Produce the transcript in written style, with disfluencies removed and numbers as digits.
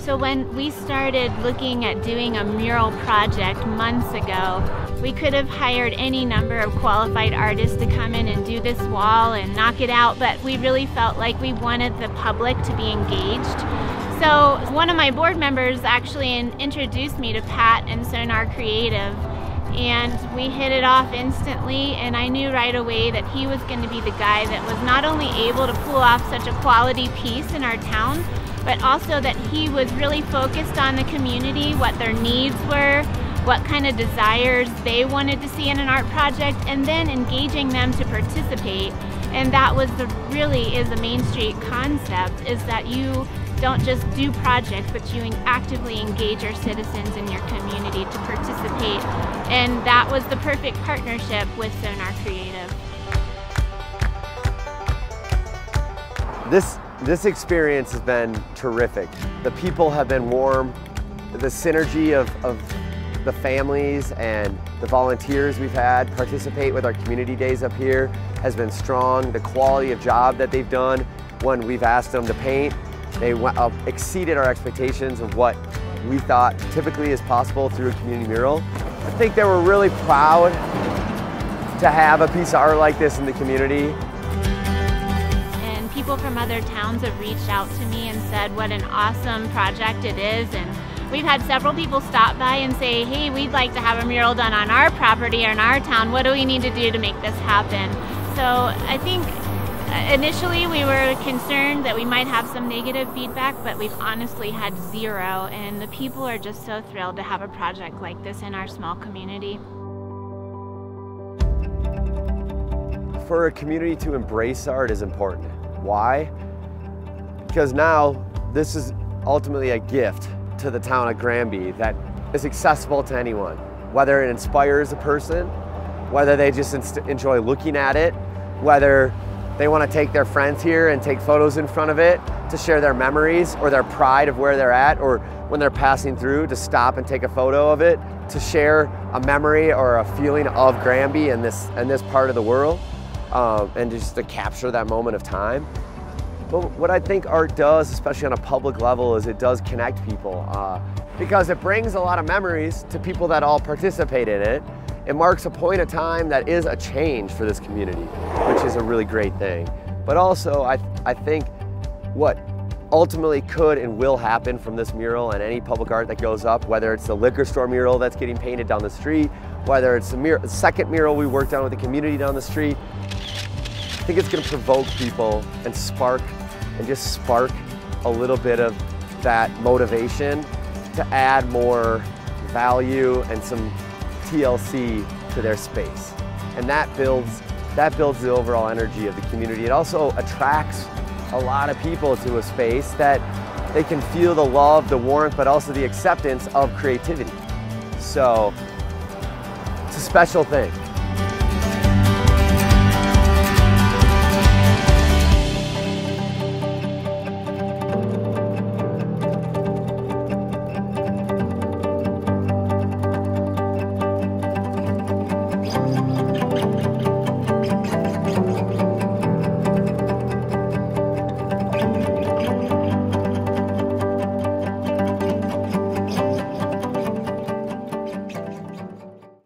So when we started looking at doing a mural project months ago, we could have hired any number of qualified artists to come in and do this wall and knock it out, but we really felt like we wanted the public to be engaged. So one of my board members actually introduced me to Pat and so-gnar Creative, and we hit it off instantly, and I knew right away that he was going to be the guy that was not only able to pull off such a quality piece in our town, but also that he was really focused on the community, what their needs were, what kind of desires they wanted to see in an art project, and then engaging them to participate. And that was really is the Main Street concept, is that you don't just do projects, but you actively engage your citizens in your community to participate. And that was the perfect partnership with so-gnar Creative. This experience has been terrific. The people have been warm. The synergy of the families and the volunteers we've had participate with our community days up here has been strong. The quality of job that they've done when we've asked them to paint, they exceeded our expectations of what we thought typically is possible through a community mural. I think they were really proud to have a piece of art like this in the community. People from other towns have reached out to me and said what an awesome project it is, and we've had several people stop by and say, hey, we'd like to have a mural done on our property or in our town. What do we need to do to make this happen? So I think initially we were concerned that we might have some negative feedback, but we've honestly had zero, and the people are just so thrilled to have a project like this in our small community. For a community to embrace art is important. Why? Because now this is ultimately a gift to the town of Granby that is accessible to anyone. Whether it inspires a person, whether they just enjoy looking at it, whether they want to take their friends here and take photos in front of it to share their memories or their pride of where they're at, or when they're passing through to stop and take a photo of it, to share a memory or a feeling of Granby and this part of the world. And just to capture that moment of time. But what I think art does, especially on a public level, is it does connect people because it brings a lot of memories to people that all participate in it. It marks a point of time that is a change for this community, which is a really great thing. But also, I think what ultimately could and will happen from this mural and any public art that goes up, whether it's the liquor store mural that's getting painted down the street, whether it's the second mural we worked on with the community down the street, I think it's going to provoke people and just spark a little bit of that motivation to add more value and some TLC to their space. And that builds the overall energy of the community. It also attracts a lot of people to a space that they can feel the love, the warmth, but also the acceptance of creativity. So it's a special thing.